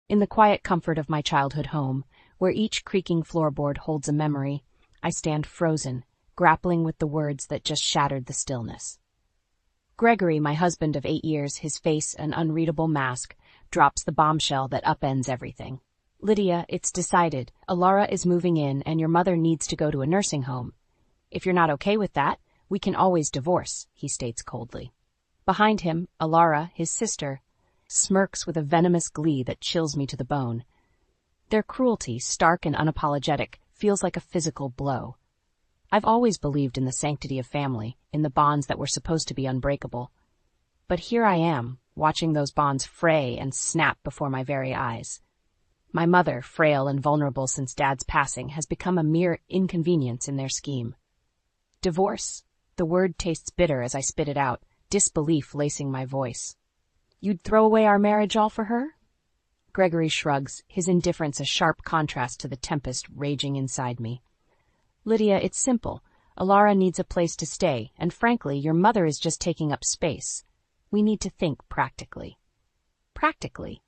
In the quiet comfort of my childhood home, where each creaking floorboard holds a memory, I stand frozen, grappling with the words that just shattered the stillness. Gregory, my husband of 8 years, his face an unreadable mask, drops the bombshell that upends everything. Lydia, it's decided. Alara is moving in and your mother needs to go to a nursing home. If you're not okay with that, we can always divorce, he states coldly. Behind him, Alara, his sister, smirks with a venomous glee that chills me to the bone. Their cruelty, stark and unapologetic, feels like a physical blow. I've always believed in the sanctity of family, in the bonds that were supposed to be unbreakable. But here I am, watching those bonds fray and snap before my very eyes. My mother, frail and vulnerable since Dad's passing, has become a mere inconvenience in their scheme. Divorce? The word tastes bitter as I spit it out, disbelief lacing my voice. You'd throw away our marriage all for her? Gregory shrugs, his indifference a sharp contrast to the tempest raging inside me. Lydia, it's simple. Alara needs a place to stay, and frankly, your mother is just taking up space. We need to think practically. Practically?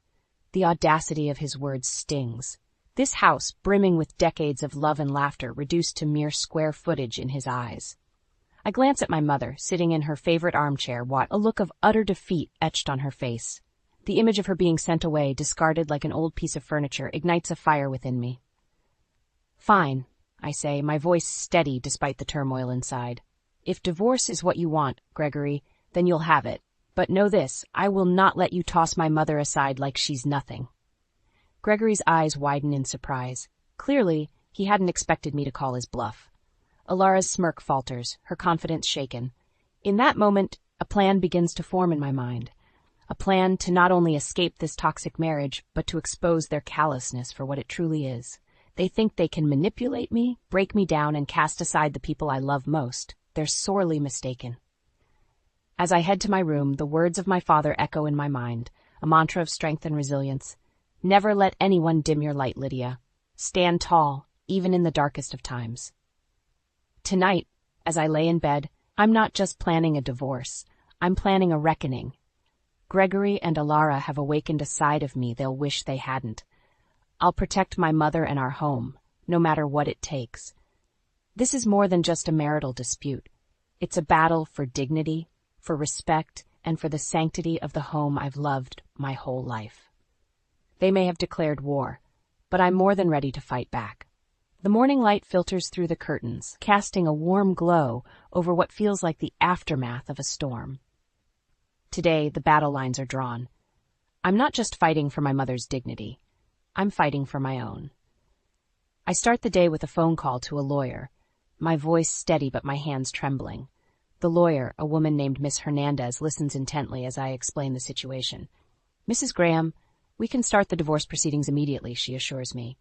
The audacity of his words stings. This house, brimming with decades of love and laughter, reduced to mere square footage in his eyes. I glance at my mother, sitting in her favorite armchair, a look of utter defeat etched on her face. The image of her being sent away, discarded like an old piece of furniture, ignites a fire within me. Fine, I say, my voice steady despite the turmoil inside. If divorce is what you want, Gregory, then you'll have it. But know this, I will not let you toss my mother aside like she's nothing. Gregory's eyes widen in surprise. Clearly, he hadn't expected me to call his bluff. Alara's smirk falters, her confidence shaken. In that moment, a plan begins to form in my mind. A plan to not only escape this toxic marriage, but to expose their callousness for what it truly is. They think they can manipulate me, break me down, and cast aside the people I love most. They're sorely mistaken. As I head to my room, the words of my father echo in my mind, a mantra of strength and resilience. Never let anyone dim your light, Lydia. Stand tall, even in the darkest of times. Tonight, as I lay in bed, I'm not just planning a divorce. I'm planning a reckoning. Gregory and Alara have awakened a side of me they'll wish they hadn't. I'll protect my mother and our home, no matter what it takes. This is more than just a marital dispute. It's a battle for dignity, for respect, and for the sanctity of the home I've loved my whole life. They may have declared war, but I'm more than ready to fight back. The morning light filters through the curtains, casting a warm glow over what feels like the aftermath of a storm. Today, the battle lines are drawn. I'm not just fighting for my mother's dignity. I'm fighting for my own. I start the day with a phone call to a lawyer, my voice steady but my hands trembling. The lawyer, a woman named Miss Hernandez, listens intently as I explain the situation. Mrs. Graham, we can start the divorce proceedings immediately, she assures me.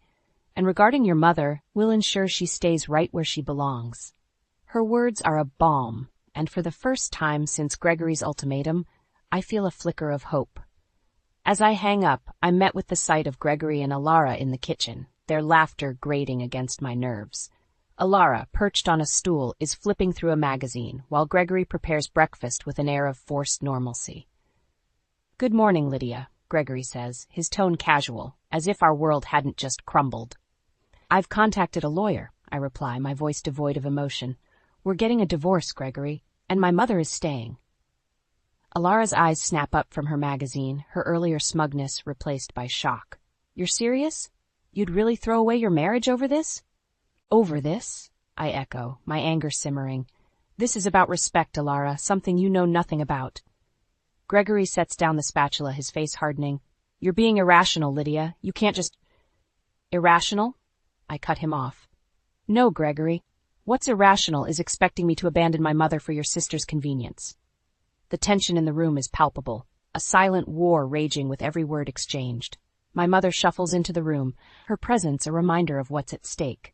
And regarding your mother, we'll ensure she stays right where she belongs. Her words are a balm, and for the first time since Gregory's ultimatum, I feel a flicker of hope. As I hang up, I'm met with the sight of Gregory and Alara in the kitchen, their laughter grating against my nerves. Alara, perched on a stool, is flipping through a magazine, while Gregory prepares breakfast with an air of forced normalcy. Good morning, Lydia, Gregory says, his tone casual, as if our world hadn't just crumbled. I've contacted a lawyer, I reply, my voice devoid of emotion. We're getting a divorce, Gregory, and my mother is staying. Alara's eyes snap up from her magazine, her earlier smugness replaced by shock. You're serious? You'd really throw away your marriage over this? Over this? I echo, my anger simmering. This is about respect, Alara, something you know nothing about. Gregory sets down the spatula, his face hardening. You're being irrational, Lydia. You can't just... Irrational? I cut him off. No, Gregory. What's irrational is expecting me to abandon my mother for your sister's convenience. The tension in the room is palpable, a silent war raging with every word exchanged. My mother shuffles into the room, her presence a reminder of what's at stake.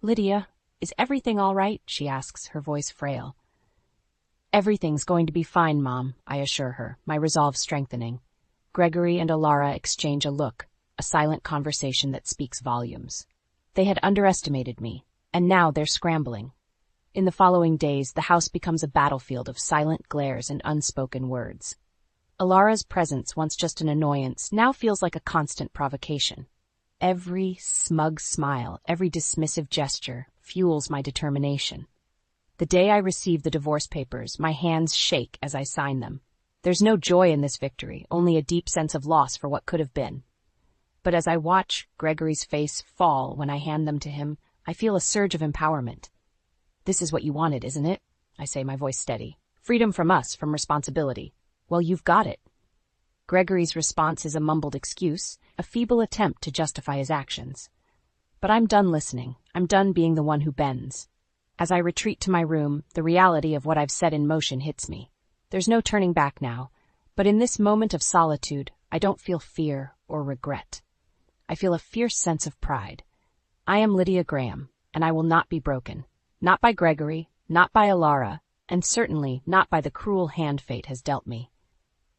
Lydia, is everything all right? She asks, her voice frail. Everything's going to be fine, Mom, I assure her, my resolve strengthening. Gregory and Alara exchange a look, a silent conversation that speaks volumes. They had underestimated me, and now they're scrambling. In the following days, the house becomes a battlefield of silent glares and unspoken words. Alara's presence, once just an annoyance, now feels like a constant provocation. Every smug smile, every dismissive gesture fuels my determination. The day I receive the divorce papers, my hands shake as I sign them. There's no joy in this victory, only a deep sense of loss for what could have been. But as I watch Gregory's face fall when I hand them to him, I feel a surge of empowerment. "This is what you wanted, isn't it?" I say, my voice steady. "Freedom from us, from responsibility. Well, you've got it." Gregory's response is a mumbled excuse, a feeble attempt to justify his actions. But I'm done listening. I'm done being the one who bends. As I retreat to my room, the reality of what I've set in motion hits me. There's no turning back now, but in this moment of solitude, I don't feel fear or regret. I feel a fierce sense of pride. I am Lydia Graham, and I will not be broken. Not by Gregory, not by Alara, and certainly not by the cruel hand fate has dealt me.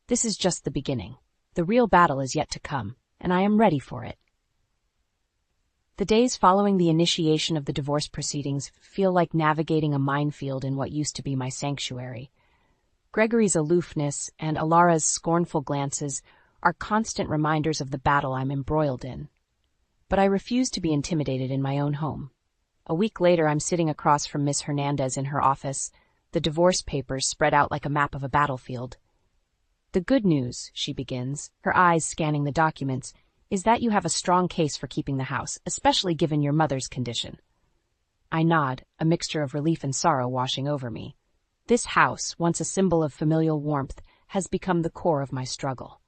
This is just the beginning. The real battle is yet to come, and I am ready for it. The days following the initiation of the divorce proceedings feel like navigating a minefield in what used to be my sanctuary. Gregory's aloofness and Alara's scornful glances are constant reminders of the battle I'm embroiled in. But I refuse to be intimidated in my own home. A week later, I'm sitting across from Miss Hernandez in her office, the divorce papers spread out like a map of a battlefield. "The good news," she begins, her eyes scanning the documents, "is that you have a strong case for keeping the house, especially given your mother's condition." I nod, a mixture of relief and sorrow washing over me. This house, once a symbol of familial warmth, has become the core of my struggle.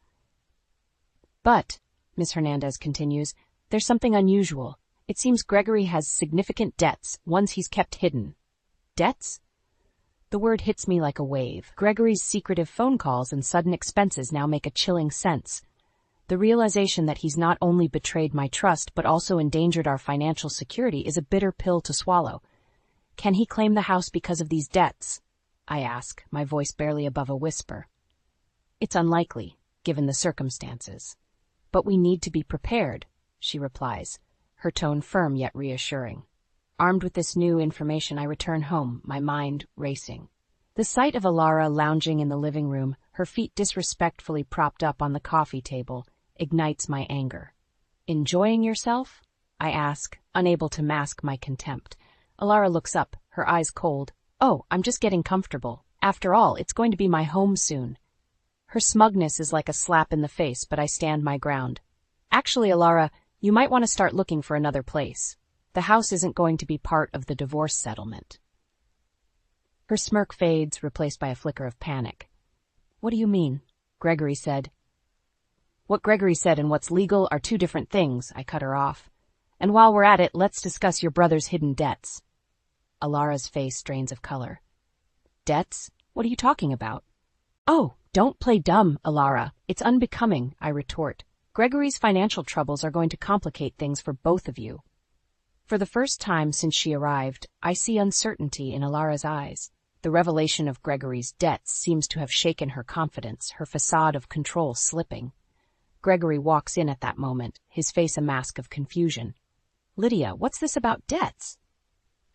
"But," Miss Hernandez continues, "there's something unusual. It seems Gregory has significant debts, ones he's kept hidden." "Debts?" The word hits me like a wave. Gregory's secretive phone calls and sudden expenses now make a chilling sense. The realization that he's not only betrayed my trust but also endangered our financial security is a bitter pill to swallow. "Can he claim the house because of these debts?" I ask, my voice barely above a whisper. "It's unlikely, given the circumstances. But we need to be prepared," she replies, her tone firm yet reassuring. Armed with this new information, I return home, my mind racing. The sight of Alara lounging in the living room, her feet disrespectfully propped up on the coffee table, ignites my anger. "Enjoying yourself?" I ask, unable to mask my contempt. Alara looks up, her eyes cold. "Oh, I'm just getting comfortable. After all, it's going to be my home soon." Her smugness is like a slap in the face, but I stand my ground. "Actually, Alara, you might want to start looking for another place. The house isn't going to be part of the divorce settlement." Her smirk fades, replaced by a flicker of panic. "What do you mean?" Gregory said. "What Gregory said and what's legal are two different things," I cut her off. "And while we're at it, let's discuss your brother's hidden debts." Alara's face drains of color. "Debts? What are you talking about?" "Oh, don't play dumb, Alara. It's unbecoming," I retort. "Gregory's financial troubles are going to complicate things for both of you." For the first time since she arrived, I see uncertainty in Alara's eyes. The revelation of Gregory's debts seems to have shaken her confidence, her facade of control slipping. Gregory walks in at that moment, his face a mask of confusion. "Lydia, what's this about debts?"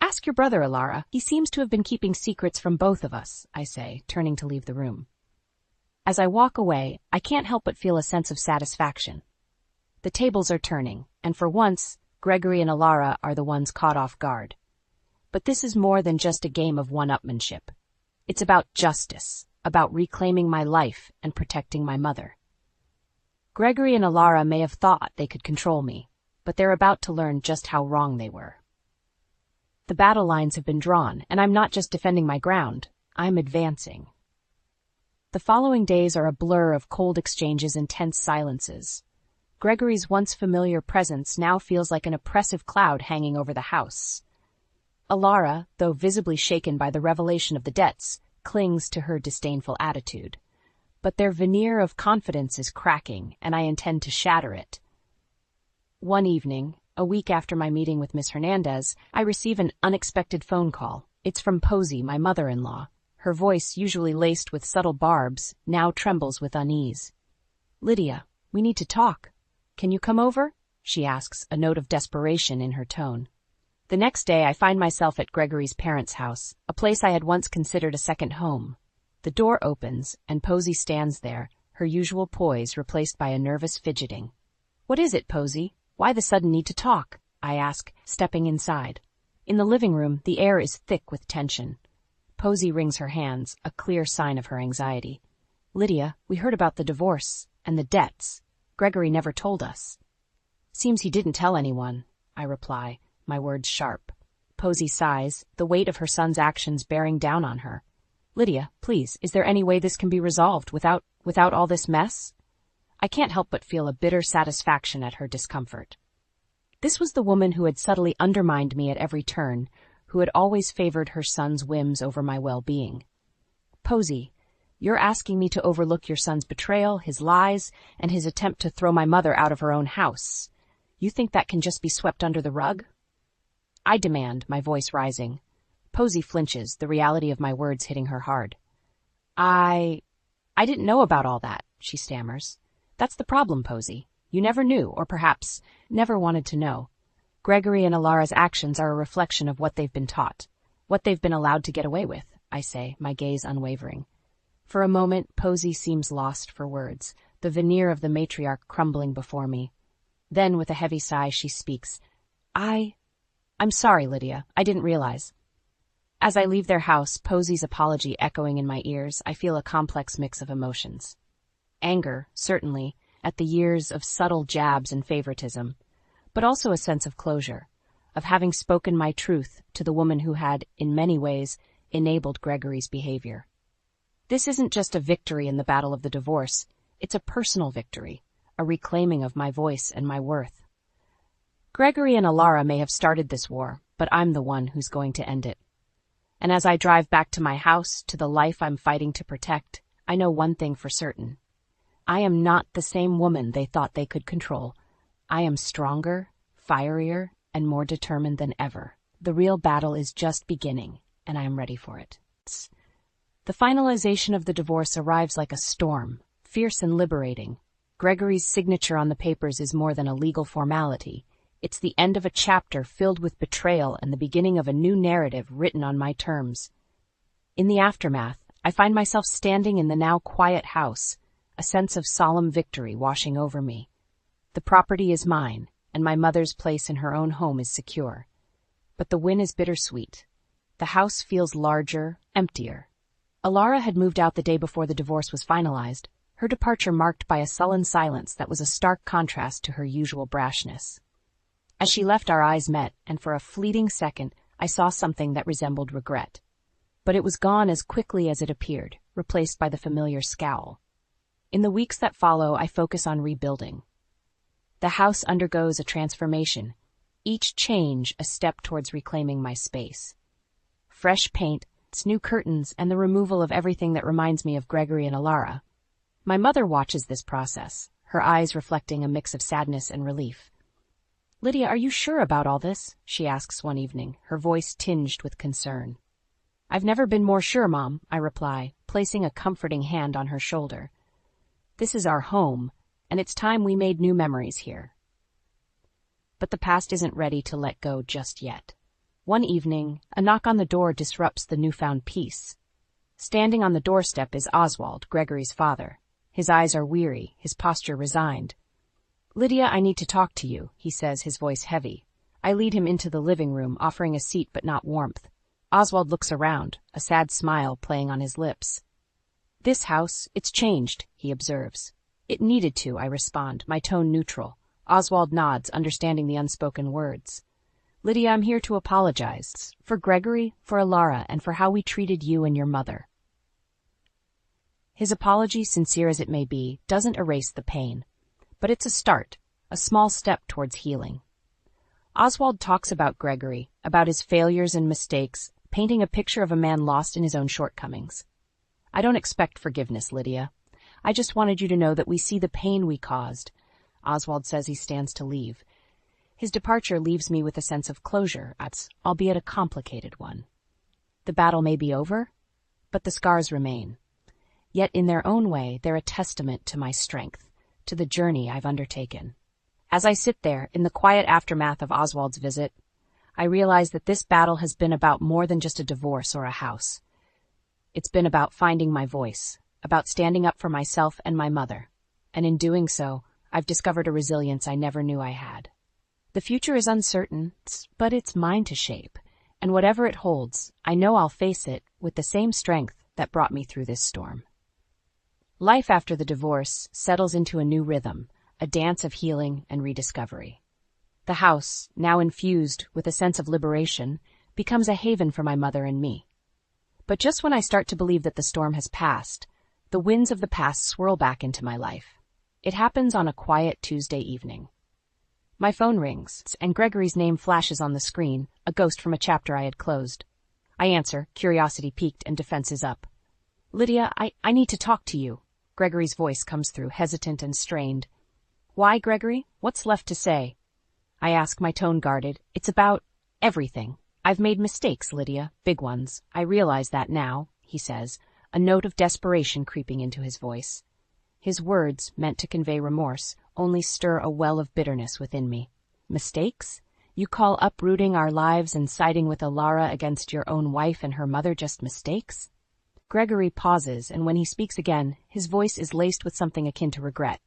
"Ask your brother, Alara. He seems to have been keeping secrets from both of us," I say, turning to leave the room. As I walk away, I can't help but feel a sense of satisfaction. The tables are turning, and for once, Gregory and Alara are the ones caught off guard. But this is more than just a game of one-upmanship. It's about justice, about reclaiming my life and protecting my mother. Gregory and Alara may have thought they could control me, but they're about to learn just how wrong they were. The battle lines have been drawn, and I'm not just defending my ground, I'm advancing. The following days are a blur of cold exchanges and tense silences. Gregory's once familiar presence now feels like an oppressive cloud hanging over the house. Alara, though visibly shaken by the revelation of the debts, clings to her disdainful attitude. But their veneer of confidence is cracking, and I intend to shatter it. One evening, a week after my meeting with Miss Hernandez, I receive an unexpected phone call. It's from Posey, my mother-in-law. Her voice, usually laced with subtle barbs, now trembles with unease. "Lydia, we need to talk. Can you come over?" she asks, a note of desperation in her tone. The next day, I find myself at Gregory's parents' house, a place I had once considered a second home. The door opens, and Posey stands there, her usual poise replaced by a nervous fidgeting. "What is it, Posy? Why the sudden need to talk?" I ask, stepping inside. In the living room, the air is thick with tension. Posy wrings her hands, a clear sign of her anxiety. "Lydia, we heard about the divorce and the debts. Gregory never told us." "Seems he didn't tell anyone," I reply, my words sharp. Posy sighs, the weight of her son's actions bearing down on her. "Lydia, please, is there any way this can be resolved without all this mess?" I can't help but feel a bitter satisfaction at her discomfort. This was the woman who had subtly undermined me at every turn, who had always favored her son's whims over my well-being. "Posy, you're asking me to overlook your son's betrayal, his lies, and his attempt to throw my mother out of her own house. You think that can just be swept under the rug?" I demand, my voice rising. Posy flinches, the reality of my words hitting her hard. I didn't know about all that," she stammers. "That's the problem, Posy. You never knew, or perhaps never wanted to know. Gregory and Alara's actions are a reflection of what they've been taught, what they've been allowed to get away with," I say, my gaze unwavering. For a moment, Posy seems lost for words, the veneer of the matriarch crumbling before me. Then, with a heavy sigh, she speaks. I'm sorry, Lydia. I didn't realize." As I leave their house, Posy's apology echoing in my ears, I feel a complex mix of emotions. Anger, certainly, at the years of subtle jabs and favoritism, but also a sense of closure, of having spoken my truth to the woman who had, in many ways, enabled Gregory's behavior. This isn't just a victory in the battle of the divorce, it's a personal victory, a reclaiming of my voice and my worth. Gregory and Alara may have started this war, but I'm the one who's going to end it. And as I drive back to my house, to the life I'm fighting to protect, I know one thing for certain. I am not the same woman they thought they could control. I am stronger, fierier, and more determined than ever. The real battle is just beginning, and I am ready for it. The finalization of the divorce arrives like a storm, fierce and liberating. Gregory's signature on the papers is more than a legal formality. It's the end of a chapter filled with betrayal and the beginning of a new narrative written on my terms. In the aftermath, I find myself standing in the now quiet house, a sense of solemn victory washing over me. The property is mine, and my mother's place in her own home is secure. But the win is bittersweet. The house feels larger, emptier. Alara had moved out the day before the divorce was finalized, her departure marked by a sullen silence that was a stark contrast to her usual brashness. As she left, our eyes met, and for a fleeting second, I saw something that resembled regret. But it was gone as quickly as it appeared, replaced by the familiar scowl. In the weeks that follow, I focus on rebuilding. The house undergoes a transformation, each change a step towards reclaiming my space. Fresh paint, new curtains, and the removal of everything that reminds me of Gregory and Alara. My mother watches this process, her eyes reflecting a mix of sadness and relief. "Lydia, are you sure about all this?" she asks one evening, her voice tinged with concern. "I've never been more sure, Mom," I reply, placing a comforting hand on her shoulder. "This is our home, and it's time we made new memories here." But the past isn't ready to let go just yet. One evening, a knock on the door disrupts the newfound peace. Standing on the doorstep is Oswald, Gregory's father. His eyes are weary, his posture resigned. "Lydia, I need to talk to you," he says, his voice heavy. I lead him into the living room, offering a seat but not warmth. Oswald looks around, a sad smile playing on his lips. "This house, it's changed," he observes. "It needed to," I respond, my tone neutral. Oswald nods, understanding the unspoken words. "Lydia, I'm here to apologize. For Gregory, for Alara, and for how we treated you and your mother." His apology, sincere as it may be, doesn't erase the pain. But it's a start, a small step towards healing. Oswald talks about Gregory, about his failures and mistakes, painting a picture of a man lost in his own shortcomings. "I don't expect forgiveness, Lydia. I just wanted you to know that we see the pain we caused." Oswald says he stands to leave. His departure leaves me with a sense of closure, albeit a complicated one. The battle may be over, but the scars remain. Yet in their own way, they're a testament to my strength, to the journey I've undertaken. As I sit there, in the quiet aftermath of Oswald's visit, I realize that this battle has been about more than just a divorce or a house. It's been about finding my voice, about standing up for myself and my mother. And in doing so, I've discovered a resilience I never knew I had. The future is uncertain, but it's mine to shape. And whatever it holds, I know I'll face it with the same strength that brought me through this storm. Life after the divorce settles into a new rhythm, a dance of healing and rediscovery. The house, now infused with a sense of liberation, becomes a haven for my mother and me. But just when I start to believe that the storm has passed, the winds of the past swirl back into my life. It happens on a quiet Tuesday evening. My phone rings, and Gregory's name flashes on the screen, a ghost from a chapter I had closed. I answer, curiosity piqued and defenses up. "Lydia, I need to talk to you." Gregory's voice comes through, hesitant and strained. "Why, Gregory? What's left to say?" I ask, my tone guarded. "It's about everything. I've made mistakes, Lydia, big ones. I realize that now," he says, a note of desperation creeping into his voice. His words, meant to convey remorse, only stir a well of bitterness within me. "Mistakes? You call uprooting our lives and siding with Alara against your own wife and her mother just mistakes?" Gregory pauses, and when he speaks again, his voice is laced with something akin to regret.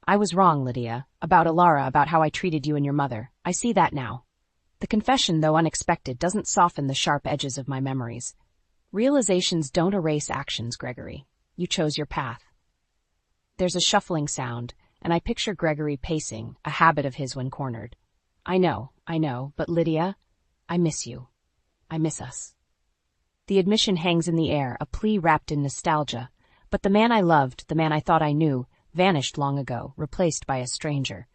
"I was wrong, Lydia, about Alara, about how I treated you and your mother. I see that now." The confession, though unexpected, doesn't soften the sharp edges of my memories. Realizations don't erase actions, Gregory. You chose your path. There's a shuffling sound, and I picture Gregory pacing, a habit of his when cornered. I know, but Lydia, I miss you. I miss us." The admission hangs in the air, a plea wrapped in nostalgia, but the man I loved, the man I thought I knew, vanished long ago, replaced by a stranger.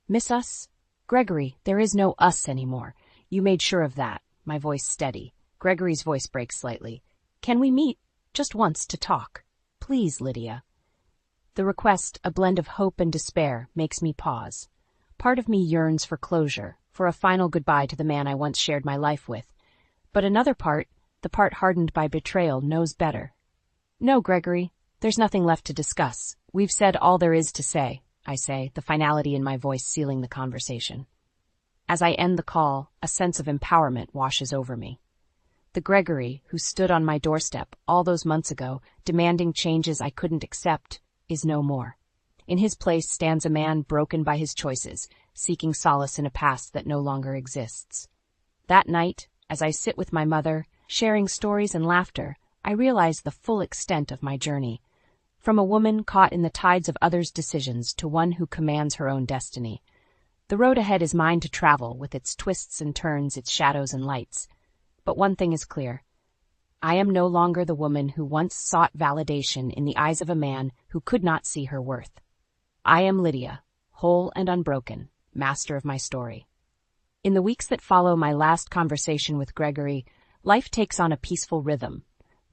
"Miss us? Gregory, there is no us anymore. You made sure of that." My voice steady. Gregory's voice breaks slightly. "Can we meet? Just once to talk. Please, Lydia." The request, a blend of hope and despair, makes me pause. Part of me yearns for closure, for a final goodbye to the man I once shared my life with. But another part, the part hardened by betrayal, knows better. "No, Gregory, there's nothing left to discuss. We've said all there is to say," I say, the finality in my voice sealing the conversation. As I end the call, a sense of empowerment washes over me. The Gregory, who stood on my doorstep all those months ago, demanding changes I couldn't accept, is no more. In his place stands a man broken by his choices, seeking solace in a past that no longer exists. That night, as I sit with my mother, sharing stories and laughter, I realize the full extent of my journey. From a woman caught in the tides of others' decisions to one who commands her own destiny. The road ahead is mine to travel, with its twists and turns, its shadows and lights. But one thing is clear. I am no longer the woman who once sought validation in the eyes of a man who could not see her worth. I am Lydia, whole and unbroken, master of my story. In the weeks that follow my last conversation with Gregory, life takes on a peaceful rhythm.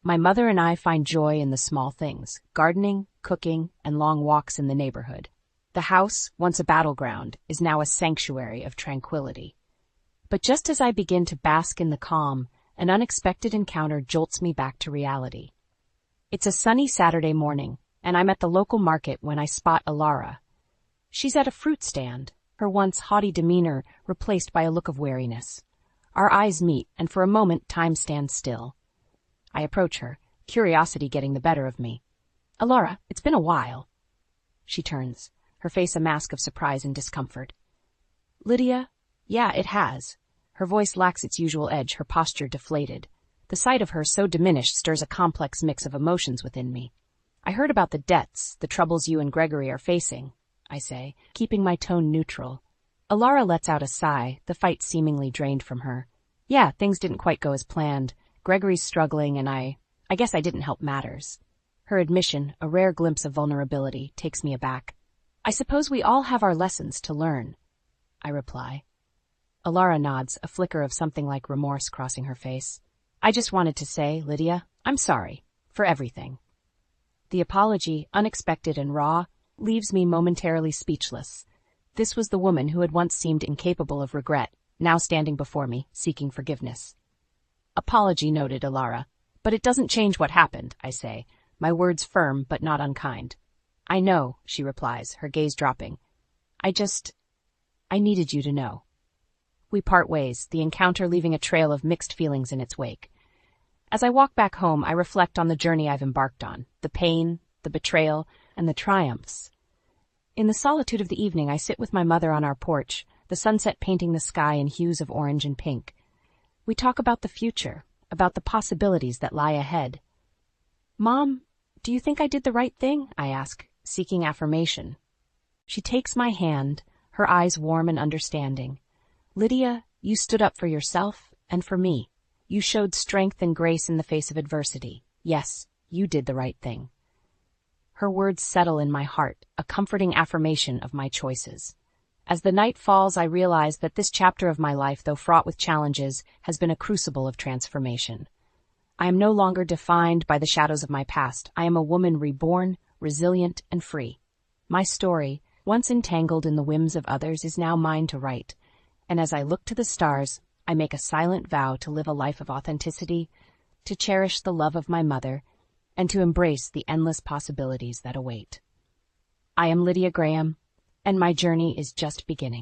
My mother and I find joy in the small things, gardening, cooking, and long walks in the neighborhood. The house, once a battleground, is now a sanctuary of tranquility. But just as I begin to bask in the calm, an unexpected encounter jolts me back to reality. It's a sunny Saturday morning, and I'm at the local market when I spot Alara. She's at a fruit stand, her once haughty demeanor replaced by a look of wariness. Our eyes meet, and for a moment time stands still. I approach her, curiosity getting the better of me. "Alara, it's been a while." She turns, her face a mask of surprise and discomfort. "Lydia, yeah, it has." Her voice lacks its usual edge, her posture deflated. The sight of her so diminished stirs a complex mix of emotions within me. "I heard about the debts, the troubles you and Gregory are facing," I say, keeping my tone neutral. Alara lets out a sigh, the fight seemingly drained from her. "Yeah, things didn't quite go as planned. Gregory's struggling, and I guess I didn't help matters." Her admission, a rare glimpse of vulnerability, takes me aback. "I suppose we all have our lessons to learn," I reply. Alara nods, a flicker of something like remorse crossing her face. "I just wanted to say, Lydia, I'm sorry. For everything." The apology, unexpected and raw, leaves me momentarily speechless. This was the woman who had once seemed incapable of regret, now standing before me, seeking forgiveness. "Apology noted, Alara. But it doesn't change what happened," I say, my words firm but not unkind. "I know," she replies, her gaze dropping. I needed you to know." We part ways, the encounter leaving a trail of mixed feelings in its wake. As I walk back home, I reflect on the journey I've embarked on, the pain, the betrayal, and the triumphs. In the solitude of the evening, I sit with my mother on our porch, the sunset painting the sky in hues of orange and pink. We talk about the future, about the possibilities that lie ahead. "Mom, do you think I did the right thing?" I ask, seeking affirmation. She takes my hand, her eyes warm and understanding. "Lydia, you stood up for yourself and for me. You showed strength and grace in the face of adversity. Yes, you did the right thing." Her words settle in my heart, a comforting affirmation of my choices. As the night falls, I realize that this chapter of my life, though fraught with challenges, has been a crucible of transformation. I am no longer defined by the shadows of my past. I am a woman reborn, resilient, and free. My story, once entangled in the whims of others, is now mine to write. And as I look to the stars, I make a silent vow to live a life of authenticity, to cherish the love of my mother, and to embrace the endless possibilities that await. I am Lydia Graham, and my journey is just beginning.